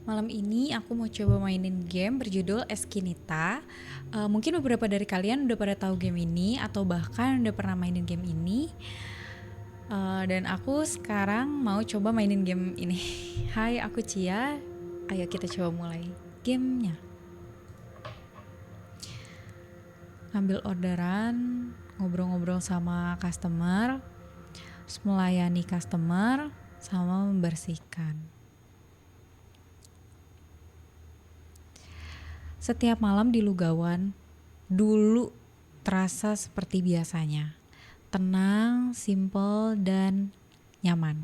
Malam ini aku mau coba mainin game berjudul Eskinita. Mungkin beberapa dari kalian udah pada tahu game ini atau bahkan udah pernah mainin game ini. Dan aku sekarang mau coba mainin game ini. Hai, aku Cia. Ayo kita coba mulai gamenya. Ngambil orderan, ngobrol-ngobrol sama customer, terus melayani customer, sama membersihkan. Setiap malam di Lugawan dulu terasa seperti biasanya. Tenang, simple, dan nyaman.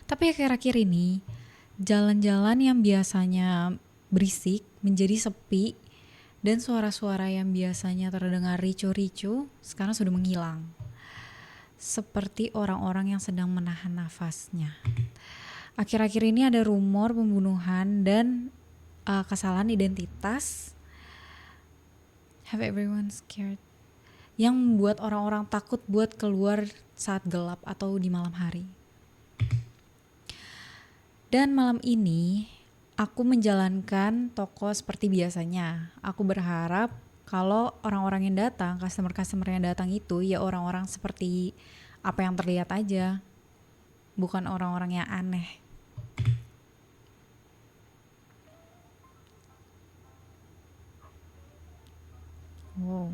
Tapi akhir-akhir ini, jalan-jalan yang biasanya berisik menjadi sepi dan suara-suara yang biasanya terdengar ricu-ricu sekarang sudah menghilang. Seperti orang-orang yang sedang menahan nafasnya. Akhir-akhir ini ada rumor pembunuhan dan kesalahan identitas. Have everyone scared? Yang membuat orang-orang takut buat keluar saat gelap atau di malam hari. Dan malam ini aku menjalankan toko seperti biasanya. Aku berharap kalau orang-orang yang datang, customer-customer yang datang itu ya orang-orang seperti apa yang terlihat aja. Bukan orang-orang yang aneh. Wow.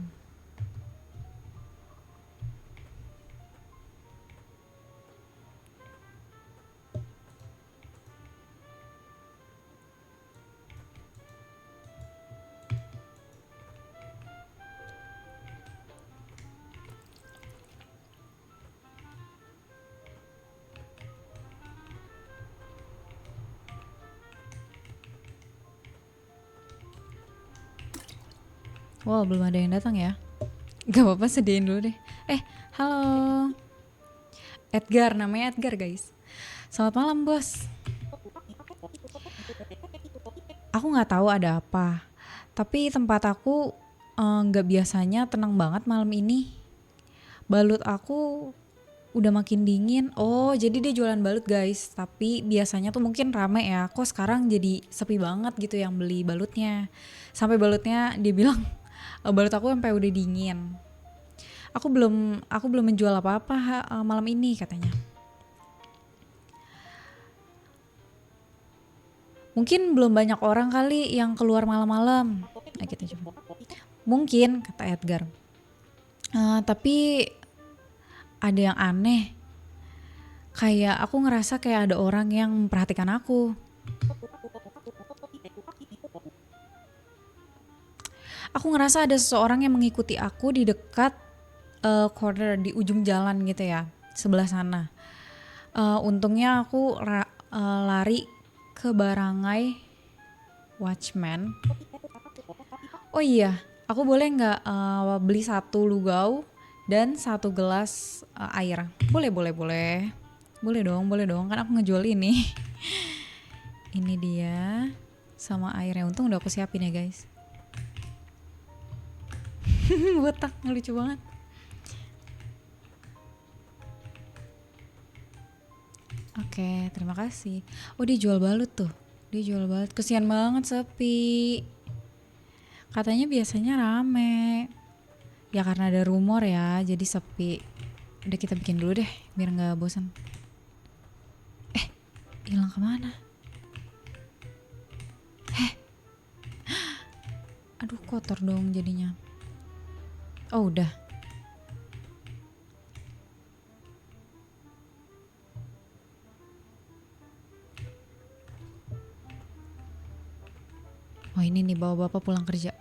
Wow, belum ada yang datang ya. Gak apa-apa, sediain dulu deh. Halo. Edgar, namanya Edgar guys. Selamat malam bos. Aku gak tahu ada apa. Tapi tempat aku gak biasanya tenang banget malam ini. Balut aku udah makin dingin. Oh, jadi dia jualan balut guys. Tapi biasanya tuh mungkin rame ya. Kok sekarang jadi sepi banget gitu yang beli balutnya. Sampai balutnya dia bilang balut aku sampai udah dingin. Aku belum menjual apa-apa malam ini katanya. Mungkin belum banyak orang kali yang keluar malam-malam. Nah, kita coba. Mungkin kata Edgar. Tapi ada yang aneh. Kayak aku ngerasa kayak ada orang yang memperhatikan aku. Aku ngerasa ada seseorang yang mengikuti aku di dekat corner di ujung jalan gitu ya, sebelah sana. Untungnya aku lari ke barangai watchman. Oh iya, aku boleh nggak beli satu lugau dan satu gelas air? Boleh. Boleh dong, kan aku ngejual ini. Ini dia sama airnya. Untung udah aku siapin ya guys. Botak, ngelucu banget. Oke, terima kasih. Oh, dia jual balut tuh. Dia jual balut. Kesian banget sepi. Katanya biasanya rame. Ya karena ada rumor ya, jadi sepi. Udah kita bikin dulu deh, biar gak bosan. Hilang kemana? Aduh, kotor dong jadinya. Oh, udah. Oh, ini nih bawa bapak pulang kerja.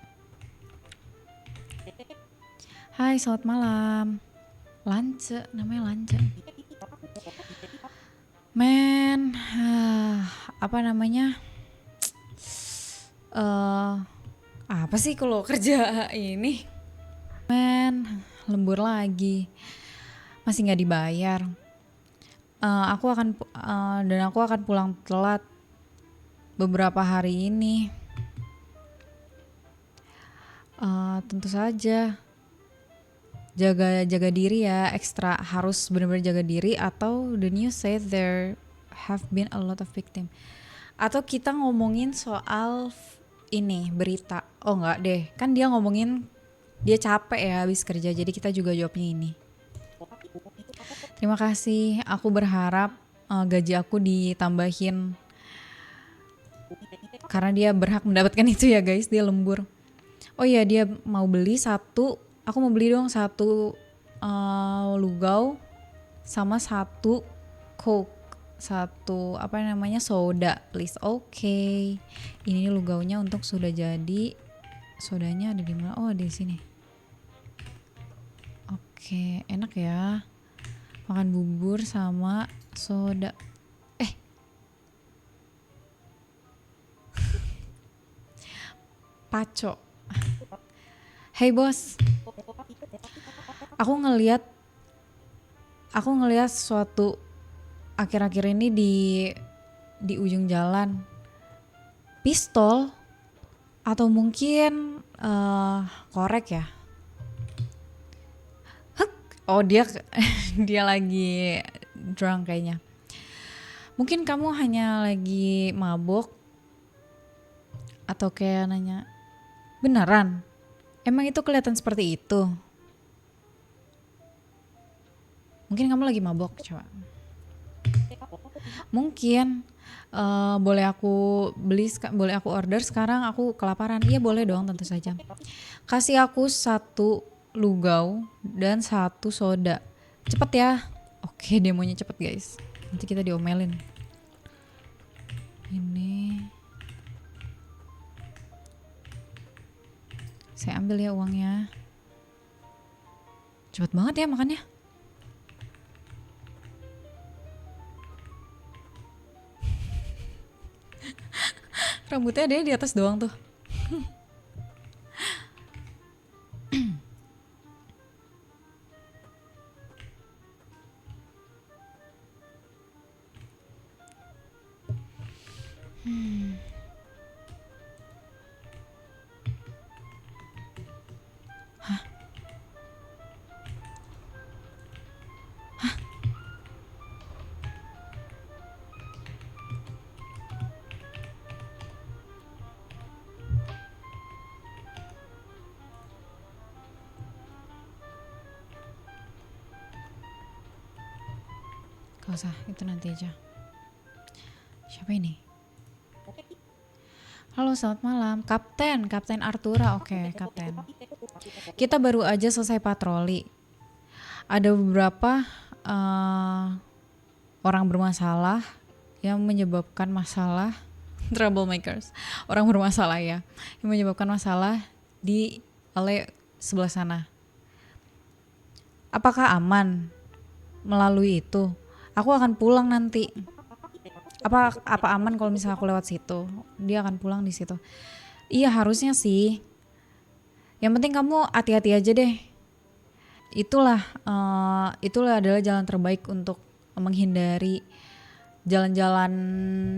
Hai, selamat malam. Lance, namanya Lance. Men, apa namanya? Apa sih kalau kerja ini? Men, lembur lagi. Masih nggak dibayar. Aku akan pulang telat beberapa hari ini. Tentu saja jaga diri ya, ekstra harus benar-benar jaga diri, atau the news say there have been a lot of victim. Atau kita ngomongin soal ini berita. Oh enggak deh, kan dia ngomongin dia capek ya habis kerja, jadi kita juga jawabnya ini. Terima kasih, aku berharap gaji aku ditambahin karena dia berhak mendapatkan itu ya guys, dia lembur. Oh iya, dia mau beli satu, aku mau beli dong satu lugau sama satu coke, satu apa namanya soda please. Oke. Ini lugaunya untuk sudah jadi. Sodanya ada di mana? Oh, di sini. Oke, enak ya. Makan bubur sama soda. Paco. Hey bos, aku ngelihat sesuatu akhir-akhir ini di ujung jalan. Pistol atau mungkin korek ya. Oh dia dia lagi drunk kayaknya. Mungkin kamu hanya lagi mabok atau kayak nanya, beneran? Emang itu kelihatan seperti itu? Mungkin kamu lagi mabok, coba. Mungkin boleh aku boleh aku order sekarang, aku kelaparan. Iya boleh dong, tentu saja. Kasih aku satu lugau dan satu soda. Cepet ya. Oke, demonya cepet guys. Nanti kita diomelin. Ini saya ambil ya uangnya. Cepet banget ya makannya. Rambutnya dia di atas doang tuh. Gak usah, itu nanti aja. Siapa ini? Halo, selamat malam. Kapten Artura. Oke, Kapten. Kita baru aja selesai patroli. Ada beberapa orang bermasalah yang menyebabkan masalah. Troublemakers. Orang bermasalah ya. Yang menyebabkan masalah di alley sebelah sana. Apakah aman melalui itu? Aku akan pulang nanti. Apa aman kalau misalnya aku lewat situ? Dia akan pulang di situ. Iya harusnya sih. Yang penting kamu hati-hati aja deh. Itulah adalah jalan terbaik untuk menghindari jalan-jalan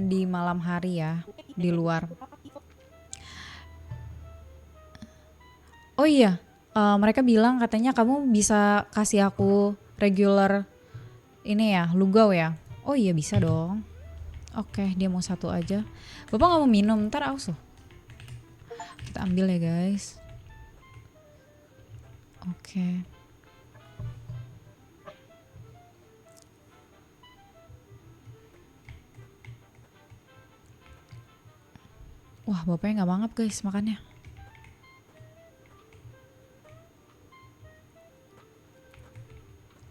di malam hari ya, di luar. Oh iya, mereka bilang katanya kamu bisa kasih aku regular ini ya, lugau ya. Oh iya bisa dong. Oke, dia mau satu aja. Bapak gak mau minum, ntar aus loh. Kita ambil ya guys. Oke. Wah, bapaknya gak mangap guys makannya.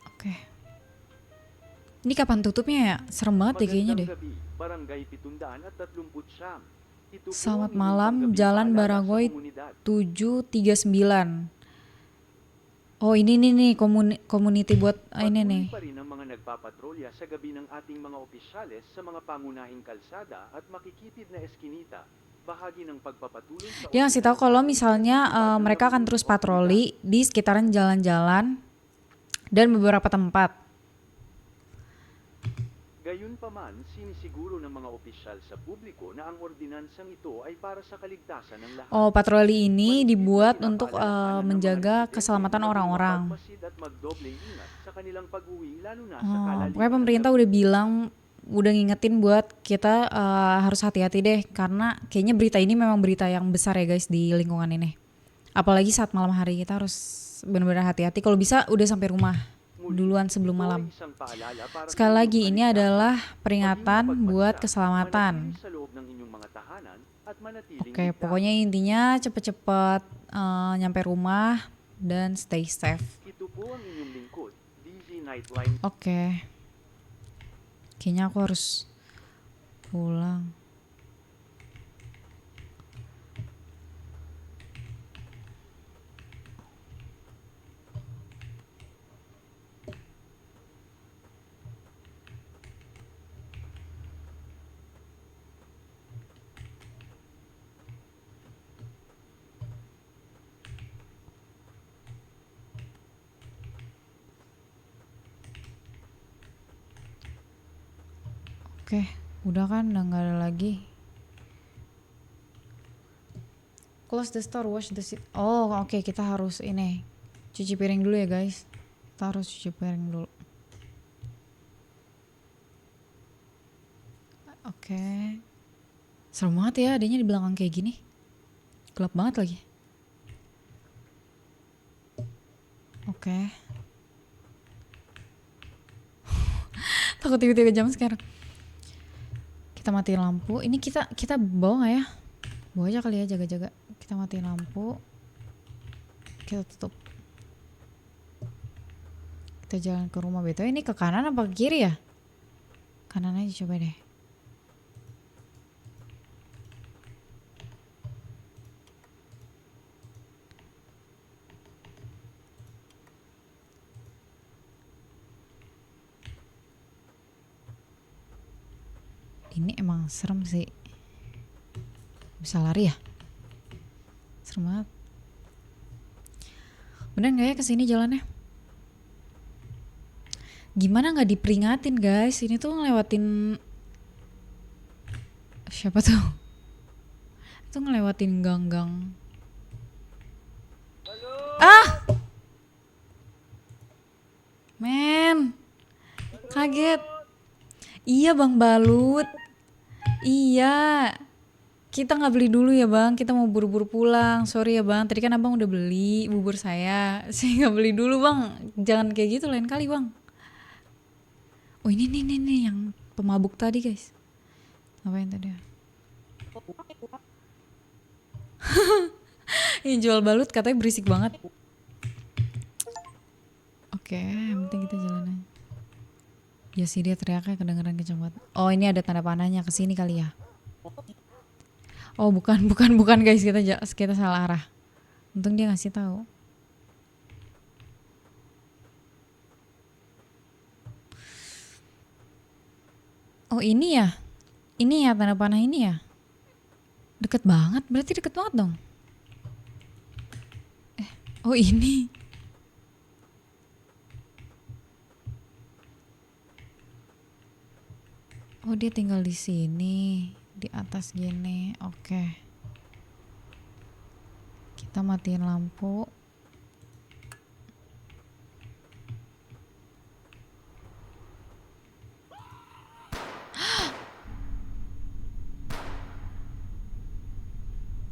Oke. Ini kapan tutupnya ya? Serem banget deh kayaknya deh. Selamat malam, Jalan Barangay 739. Oh ini nih community buat ini nih. Pa rin ang mga nagpapatrolya sa gabi ng ating mga opisyales sa mga pangunahing kalsada at makikitid na eskinita. Bahagi ng pagpapatuloy sa Dia ngasih tahu kalau misalnya mereka akan terus patroli di sekitaran jalan-jalan dan beberapa tempat. Gayunpaman, sinisiguro ng mga opisyal sa publiko na ang ordinansang ito ay para sa kaligtasan ng lahat. Oh, patroli ini dibuat untuk menjaga keselamatan orang-orang. At magdobleng ingat sa kanilang pag-uwi lalo na sa Oh, kalaliman. pokoknya pemerintah udah bilang udah ngingetin buat kita harus hati-hati deh, karena kayaknya berita ini memang berita yang besar ya guys di lingkungan ini. Apalagi saat malam hari kita harus benar-benar hati-hati. Kalau bisa udah sampai rumah duluan sebelum Ito ay malam. isang paalala para sa Sekali inyong lagi ini kaligtasan. adalah Maging peringatan buat mapagmansa, keselamatan. manatili sa loob ng inyong mga tahanan at manatiling Oke, ligtas. pokoknya intinya cepet-cepet nyampe rumah dan stay safe. Ito po ang inyong lingkod, DZ Nightline. Oke, kayaknya aku harus pulang. Oke, udah kan, udah nggak ada lagi. Close the store, wash the seat. Oh, oke, kita harus ini cuci piring dulu ya guys. Kita harus cuci piring dulu. Oke. Serem banget ya adanya di belakang kayak gini. Gelap banget lagi. Oke. Takut tiba-tiba jam sekarang. Kita matiin lampu. Ini kita bawa nggak ya? Bawa aja kali ya, jaga-jaga. Kita matiin lampu. Kita tutup. Kita jalan ke rumah. BTW ini ke kanan apa ke kiri ya? Kanan aja coba deh. Ini emang serem sih. Bisa lari ya? Serem banget. Bener gak ya kesini jalannya? Gimana gak diperingatin guys? Ini tuh ngelewatin... Siapa tuh? Itu ngelewatin gang-gang. Ah! Men! Kaget. Iya Bang Balut. Iya. Kita nggak beli dulu ya Bang. Kita mau buru-buru pulang. Sorry ya Bang. Tadi kan Abang udah beli bubur saya. Saya nggak beli dulu Bang. Jangan kayak gitu lain kali Bang. Oh ini nih yang pemabuk tadi guys. Ngapain tadi ya? Yang jual balut katanya berisik banget. Oke, yang penting kita jalan aja. Ya sih dia teriaknya kedengeran kenceng banget. Oh ini ada tanda panahnya, kesini kali ya. Oh bukan guys, kita salah arah. Untung dia ngasih tahu. Oh ini ya tanda panah ini ya. Deket banget, berarti deket banget dong. Oh ini. Oh dia tinggal di sini, di atas gini. Oke. Kita matiin lampu.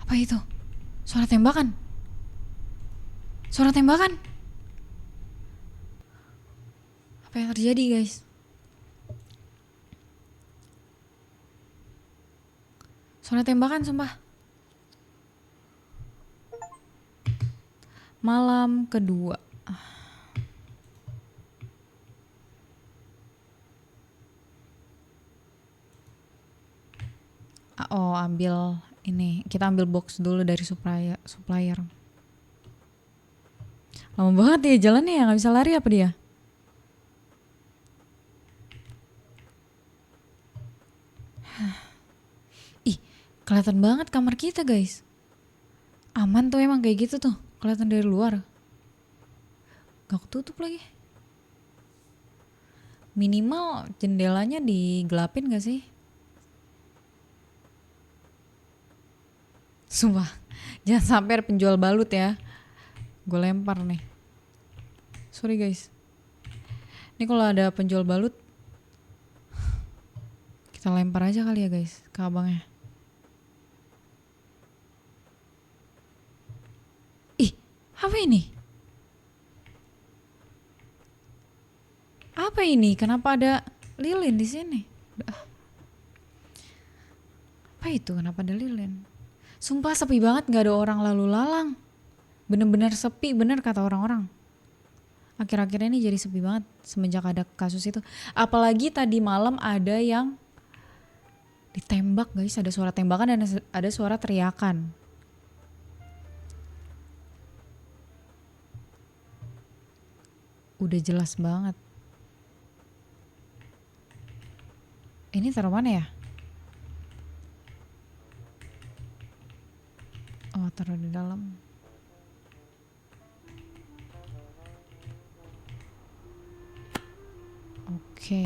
Apa itu? Suara tembakan. Suara tembakan. Apa yang terjadi guys? Suara tembakan sumpah. Malam kedua. Oh ambil ini. Kita ambil box dulu dari supplier. Lama banget ya jalannya ya. Gak bisa lari apa dia? Ih, kelihatan banget kamar kita guys. Aman tuh emang kayak gitu tuh. Kelihatan dari luar. Gak ketutup lagi. Minimal jendelanya digelapin gak sih? Sumpah, jangan sampai ada penjual balut ya. Gue lempar nih. Sorry guys. Ini kalau ada penjual balut, Kita lempar aja kali ya guys ke abangnya. Ih, apa ini? Apa ini? Kenapa ada lilin di sini? Apa itu? Kenapa ada lilin? Sumpah sepi banget, gak ada orang lalu lalang. Bener-bener sepi, bener kata orang-orang. Akhir-akhir ini jadi sepi banget semenjak ada kasus itu. Apalagi tadi malam ada yang ditembak guys, ada suara tembakan dan ada suara teriakan. Udah jelas banget. Ini taruh mana ya? Oh, taruh di dalam. Oke.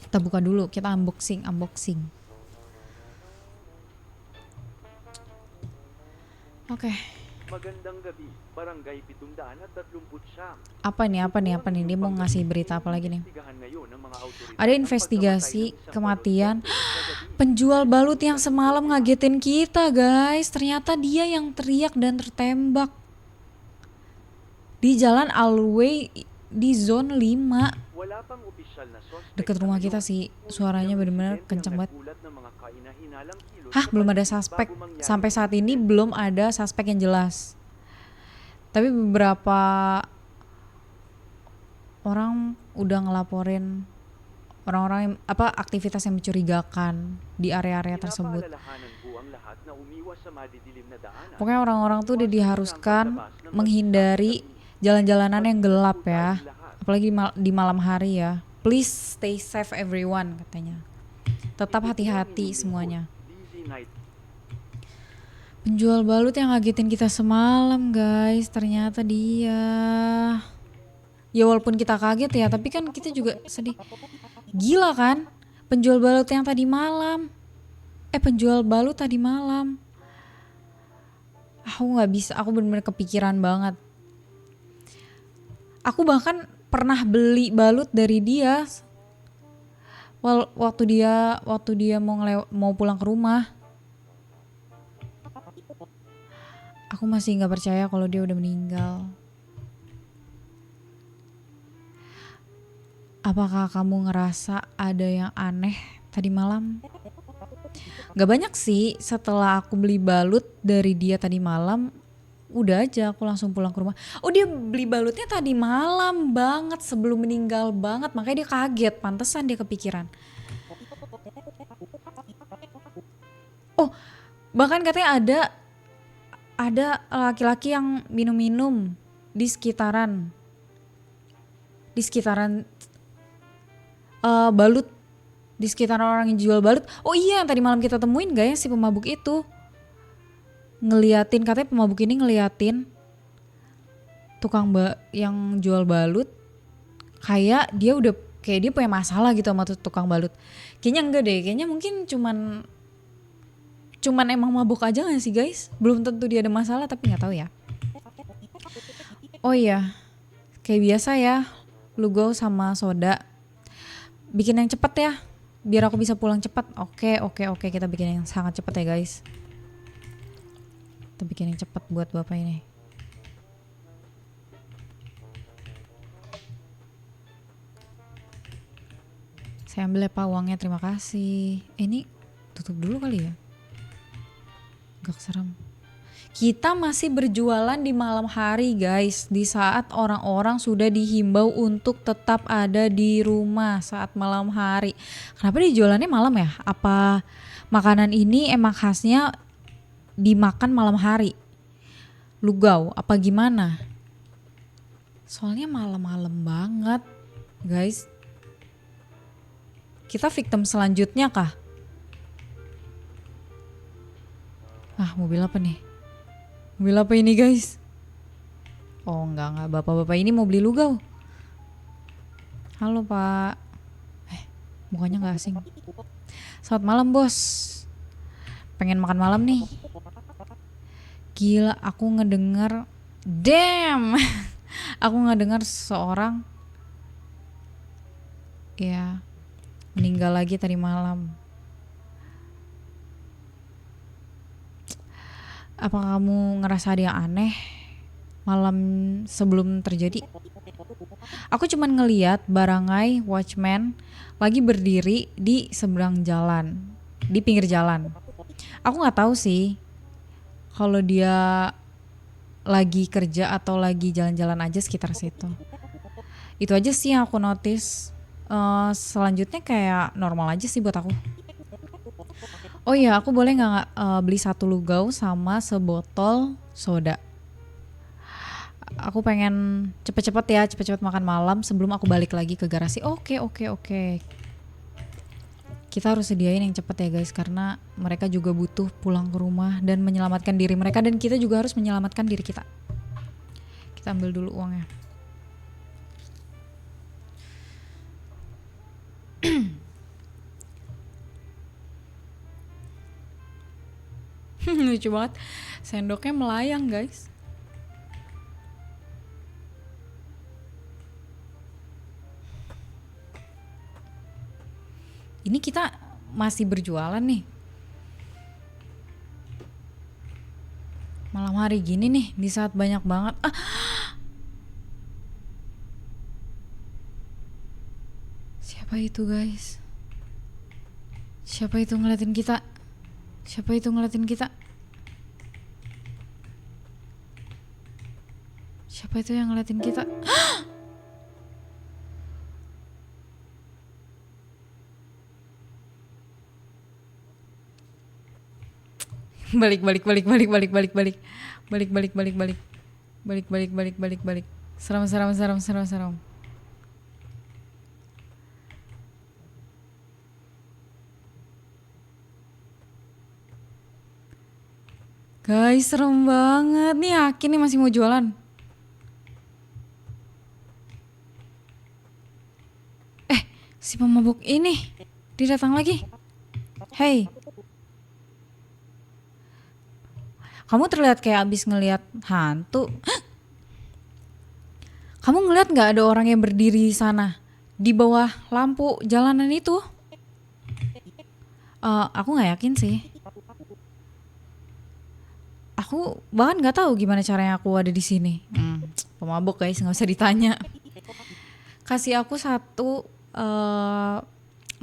Kita buka dulu, kita unboxing. Oke. Magandang gabi, Barangay 739. Apa nih? Dia mau ngasih berita apa lagi nih? Ada investigasi kematian penjual balut yang semalam ngagetin kita guys. Ternyata dia yang teriak dan tertembak di Jalan Alway di zone 5. Deket rumah kita sih, suaranya benar-benar kencang banget. Hah, belum ada suspek. Sampai saat ini belum ada suspek yang jelas. Tapi beberapa orang udah ngelaporin orang-orang yang, aktivitas yang mencurigakan di area-area tersebut. Pokoknya orang-orang tuh udah diharuskan menghindari jalan-jalanan yang gelap ya. Apalagi di malam hari ya. Please stay safe everyone katanya. Tetap hati-hati semuanya. Penjual balut yang ngagetin kita semalam guys, ternyata dia. Ya walaupun kita kaget ya, tapi kan kita juga sedih. Gila kan? Penjual balut yang tadi malam. Penjual balut tadi malam. Aku gak bisa, aku bener-bener kepikiran banget. Aku bahkan pernah beli balut dari dia. Waktu dia mau pulang ke rumah. Aku masih gak percaya kalau dia udah meninggal. Apakah kamu ngerasa ada yang aneh tadi malam? Gak banyak sih, setelah aku beli balut dari dia tadi malam, udah aja aku langsung pulang ke rumah. Oh, dia beli balutnya tadi malam banget, sebelum meninggal banget, makanya dia kaget, pantesan dia kepikiran. Oh, bahkan katanya ada laki-laki yang minum-minum di sekitaran balut, di sekitaran orang yang jual balut. Oh iya, yang tadi malam kita temuin gak ya si pemabuk itu ngeliatin, katanya pemabuk ini ngeliatin tukang yang jual balut, kayak dia punya masalah gitu sama tukang balut. Kayaknya enggak deh, kayaknya mungkin cuman emang mabuk aja gak sih guys? Belum tentu dia ada masalah, tapi gak tahu ya. Oh iya, kayak biasa ya, lugo sama soda. Bikin yang cepet ya, biar aku bisa pulang cepat. Oke, kita bikin yang sangat cepet ya guys. Kita bikin yang cepet buat bapak ini. Saya ambil ya pak uangnya, terima kasih. Ini tutup dulu kali ya. Gak serem. Kita masih berjualan di malam hari guys, di saat orang-orang sudah dihimbau untuk tetap ada di rumah saat malam hari. Kenapa dijualannya malam ya? Apa makanan ini emang khasnya dimakan malam hari? Lugau apa gimana? Soalnya malam-malam banget guys. Kita victim selanjutnya kah? Mobil apa nih? Mobil apa ini guys? Oh enggak, bapak-bapak ini mau beli lugau. Halo pak. Mukanya gak asing. Selamat malam bos. Pengen makan malam nih. Gila, aku ngedengar. Damn. Aku ngedengar seseorang ya meninggal lagi tadi malam. Apa kamu ngerasa ada yang aneh malam sebelum terjadi? Aku cuman ngeliat Barangai Watchman lagi berdiri di seberang jalan, di pinggir jalan. Aku nggak tahu sih kalau dia lagi kerja atau lagi jalan-jalan aja sekitar situ. Itu aja sih yang aku notice. Selanjutnya kayak normal aja sih buat aku. Oh iya, aku boleh nggak beli 1 lugau sama sebotol soda? Aku pengen cepet-cepet ya, cepet-cepet makan malam sebelum aku balik lagi ke garasi. Oke, oke, oke. Kita harus sediain yang cepet ya guys, karena mereka juga butuh pulang ke rumah dan menyelamatkan diri mereka, dan kita juga harus menyelamatkan diri kita. Kita ambil dulu uangnya. Lucu banget, sendoknya melayang guys. Ini kita masih berjualan nih malam hari gini nih, di saat banyak banget siapa itu guys? Siapa itu ngeliatin kita? Siapa itu ngeliatin kita? Siapa itu yang ngeliatin kita? balik balik balik balik balik balik balik balik balik balik balik balik balik balik balik balik seram seram seram seram seram. Guys, serem banget nih, yakin nih masih mau jualan. Si pemabuk ini dia datang lagi. Hey, kamu terlihat kayak abis ngelihat hantu. Kamu ngelihat nggak ada orang yang berdiri di sana di bawah lampu jalanan itu? Aku nggak yakin sih. Aku bahkan nggak tahu gimana caranya aku ada di sini. Pemabuk guys, nggak usah ditanya. Kasih aku 1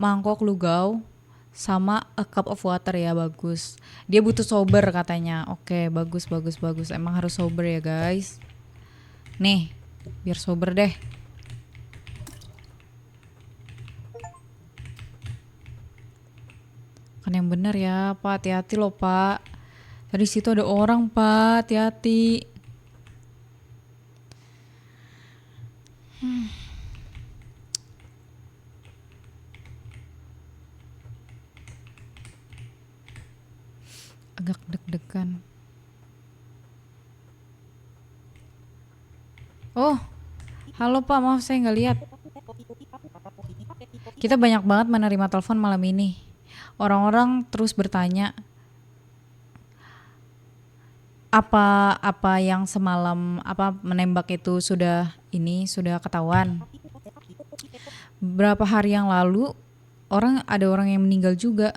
mangkok lugau sama a cup of water ya, bagus. Dia butuh sober katanya. Oke, bagus bagus bagus. Emang harus sober ya guys. Nih, biar sober deh. Kan yang bener ya, Pak. Hati-hati loh, Pak. Tadi situ ada orang, Pak. Hati-hati. Agak deg-degan. Oh, halo Pak, maaf saya nggak lihat. Kita banyak banget menerima telepon malam ini. Orang-orang terus bertanya, apa yang semalam menembak itu sudah ketahuan. Beberapa hari yang lalu ada orang yang meninggal juga.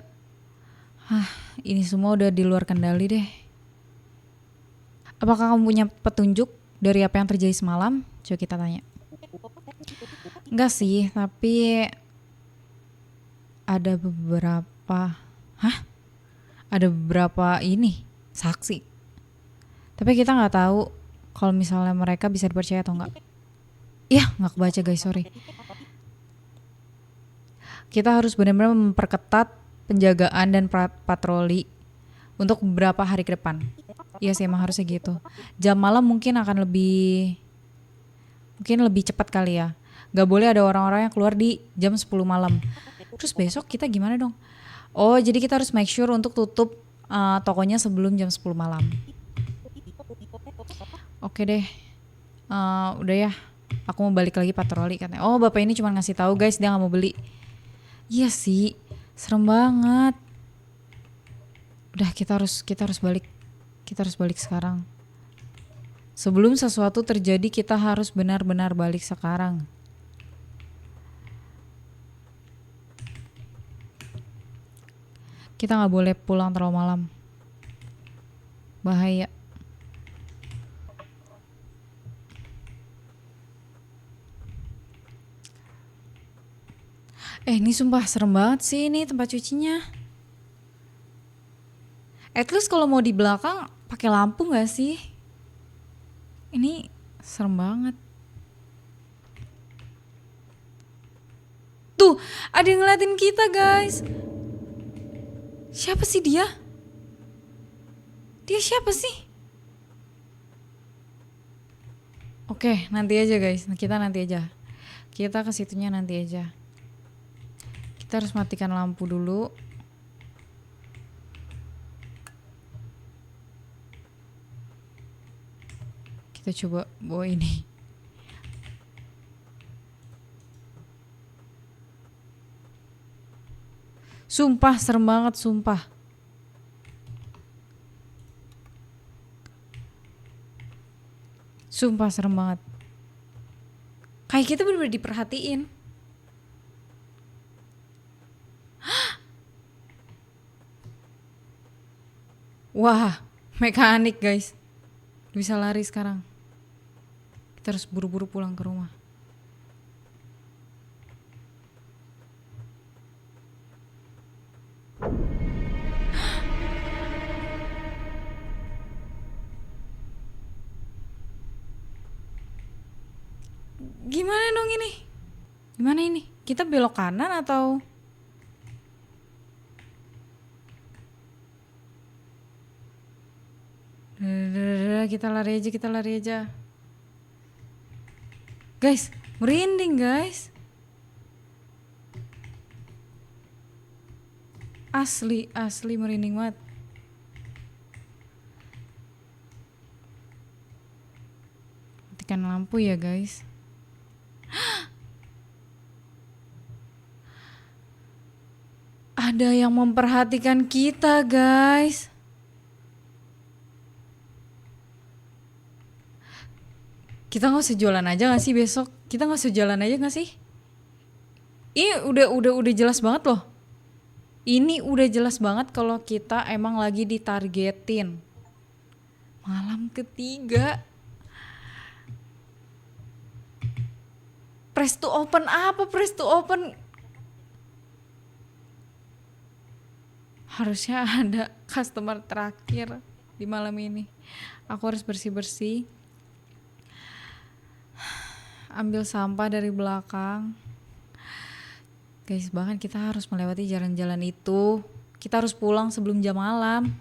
Ini semua udah di luar kendali deh. Apakah kamu punya petunjuk dari apa yang terjadi semalam? Coba kita tanya. Enggak sih, tapi ada beberapa ini saksi. Tapi kita nggak tahu kalau misalnya mereka bisa dipercaya atau enggak. Iya, nggak kebaca guys, sorry. Kita harus benar-benar memperketat penjagaan dan patroli untuk beberapa hari ke depan. Iya sih, emang harusnya gitu. Jam malam mungkin akan lebih cepat kali ya. Gak boleh ada orang-orang yang keluar di jam 10 malam. Terus besok kita gimana dong? Oh, jadi kita harus make sure untuk tutup tokonya sebelum jam 10 malam. Oke deh. Udah ya. Aku mau balik lagi patroli katanya. Oh, bapak ini cuma ngasih tahu guys, dia gak mau beli. Iya sih, serem banget. Udah, kita harus balik. Kita harus balik sekarang. Sebelum sesuatu terjadi, kita harus benar-benar balik sekarang. Kita nggak boleh pulang terlalu malam. Bahaya. Ini sumpah serem banget sih ini tempat cucinya. At least kalau mau di belakang pakai lampu nggak sih? Ini serem banget. Tuh, ada yang ngeliatin kita guys. Siapa sih dia? Dia siapa sih? Oke, nanti aja guys. Kita nanti aja. Kita ke situnya nanti aja. Kita harus matikan lampu dulu. Kita coba bawa ini. Sumpah serem banget, sumpah. Sumpah serem banget. Kayak kita bener-bener diperhatiin. Wah, mekanik guys. Bisa lari sekarang. Kita harus buru-buru pulang ke rumah. Gimana dong ini? Gimana ini? Kita belok kanan atau? Kita lari aja, kita lari aja. Guys, merinding guys. Asli merinding banget. Matikan lampu ya guys. Ada yang memperhatikan kita guys. Kita nggak usah jualan aja nggak sih besok? Kita nggak usah jualan aja nggak sih? Ini udah jelas banget loh. Ini udah jelas banget kalau kita emang lagi ditargetin. Malam ketiga. Press to open apa? Press to open. Harusnya ada customer terakhir di malam ini. Aku harus bersih-bersih. Ambil sampah dari belakang. Guys, bahkan kita harus melewati jalan-jalan itu. Kita harus pulang sebelum jam malam.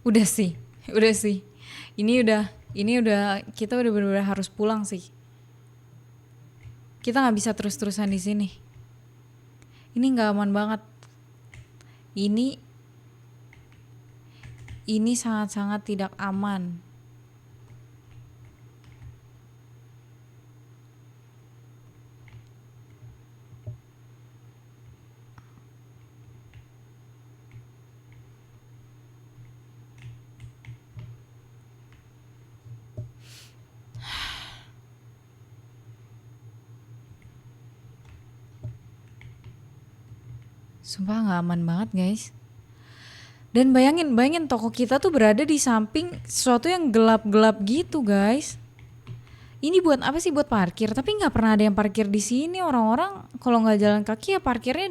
Udah sih. Ini udah kita udah benar-benar harus pulang sih. Kita nggak bisa terus-terusan di sini. Ini nggak aman banget. Ini sangat-sangat tidak aman. Sumpah nggak aman banget guys. Dan bayangin toko kita tuh berada di samping sesuatu yang gelap-gelap gitu guys. Ini buat apa sih? Buat parkir. Tapi nggak pernah ada yang parkir di sini. Orang-orang kalau nggak jalan kaki ya parkirnya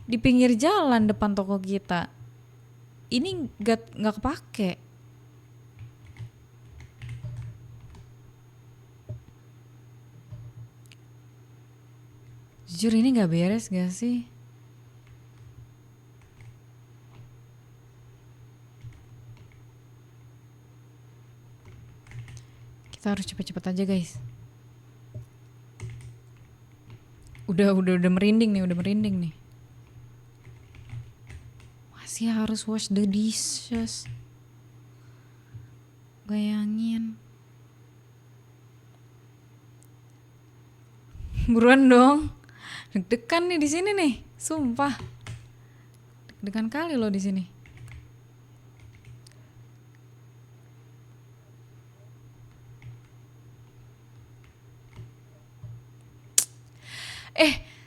di pinggir jalan depan toko kita. Ini nggak kepake. Jujur ini nggak beres gak sih? Kita harus cepet-cepet aja guys. Udah merinding nih. Masih harus wash the dishes. Bayangin. Buruan dong. Deg-degan nih di sini nih. Sumpah. Deg-degan kali loh di sini.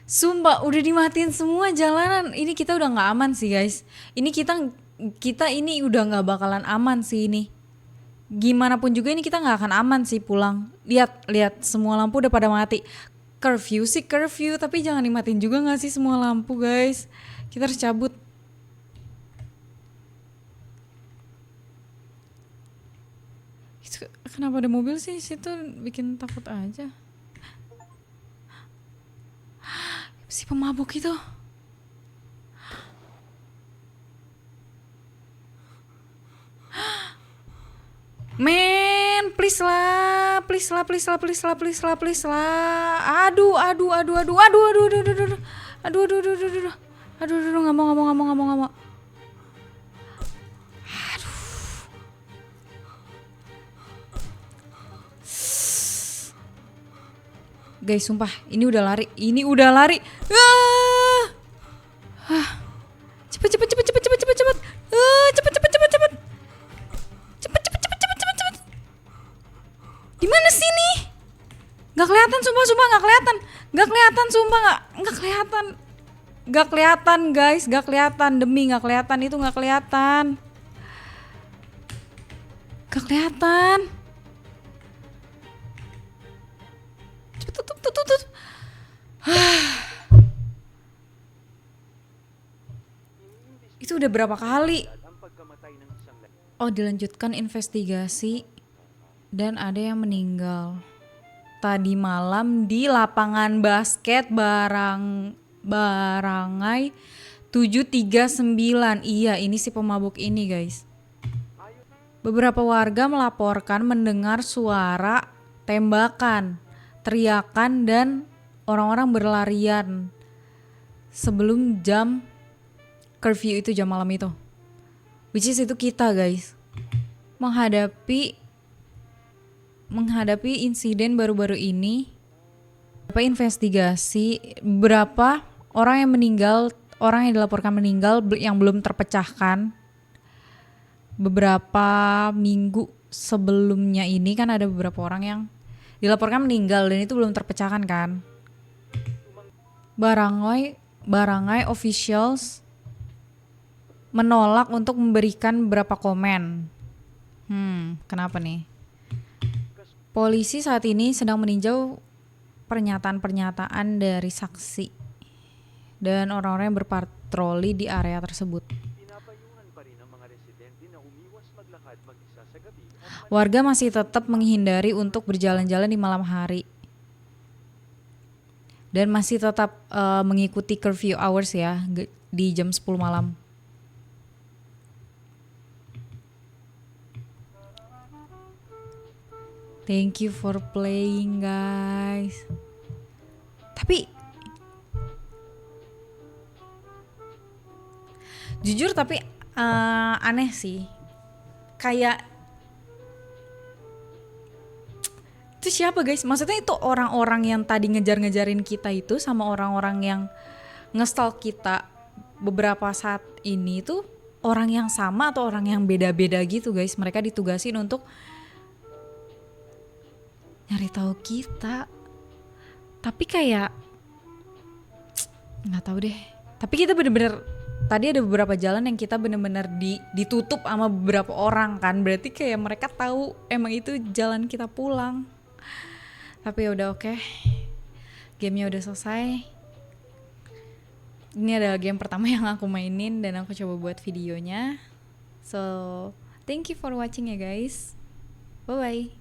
Sumpah udah dimatiin semua jalanan. Ini kita udah nggak aman sih guys. Ini kita ini udah nggak bakalan aman sih ini. Gimana pun juga ini kita nggak akan aman sih pulang. Lihat semua lampu udah pada mati. Curfew sih curfew, tapi jangan dimatiin juga nggak sih semua lampu guys. Kita harus cabut. Kenapa ada mobil sih situ, bikin takut aja. Si pemabuk itu. Men, please lah. Aduh, nggak mau. Guys, sumpah, ini udah lari. Cepet. Di mana sih nih? Gak kelihatan, sumpah gak kelihatan. Gak kelihatan guys, demi gak kelihatan, itu gak kelihatan. Cepet tutup. Itu udah berapa kali? Oh, dilanjutkan investigasi dan ada yang meninggal tadi malam di lapangan basket Barangai 739. Iya, ini si pemabuk ini guys. Beberapa warga melaporkan mendengar suara tembakan, teriakan, dan orang-orang berlarian sebelum jam curfew itu, jam malam itu. Which is itu kita guys. Menghadapi insiden baru-baru ini, beberapa investigasi, beberapa orang yang meninggal, orang yang dilaporkan meninggal yang belum terpecahkan. Beberapa minggu sebelumnya ini kan ada beberapa orang yang dilaporkan meninggal dan itu belum terpecahkan kan. Barangay officials menolak untuk memberikan beberapa komen. Kenapa nih? Polisi saat ini sedang meninjau pernyataan-pernyataan dari saksi dan orang-orang yang berpatroli di area tersebut. Warga masih tetap menghindari untuk berjalan-jalan di malam hari dan masih tetap mengikuti curfew hours ya, di jam 10 malam. Thank you for playing guys. Tapi jujur aneh sih. Kayak itu siapa guys? Maksudnya itu orang-orang yang tadi ngejar-ngejarin kita itu sama orang-orang yang nge-stalk kita beberapa saat ini tuh orang yang sama atau orang yang beda-beda gitu guys. Mereka ditugasin untuk nyari tahu kita. Tapi kayak nggak tahu deh. Tapi kita bener-bener tadi ada beberapa jalan yang kita bener-bener ditutup sama beberapa orang kan. Berarti kayak mereka tahu emang itu jalan kita pulang. Tapi udah oke. Gamenya udah selesai. Ini adalah game pertama yang aku mainin dan aku coba buat videonya. So, thank you for watching ya guys. Bye-bye.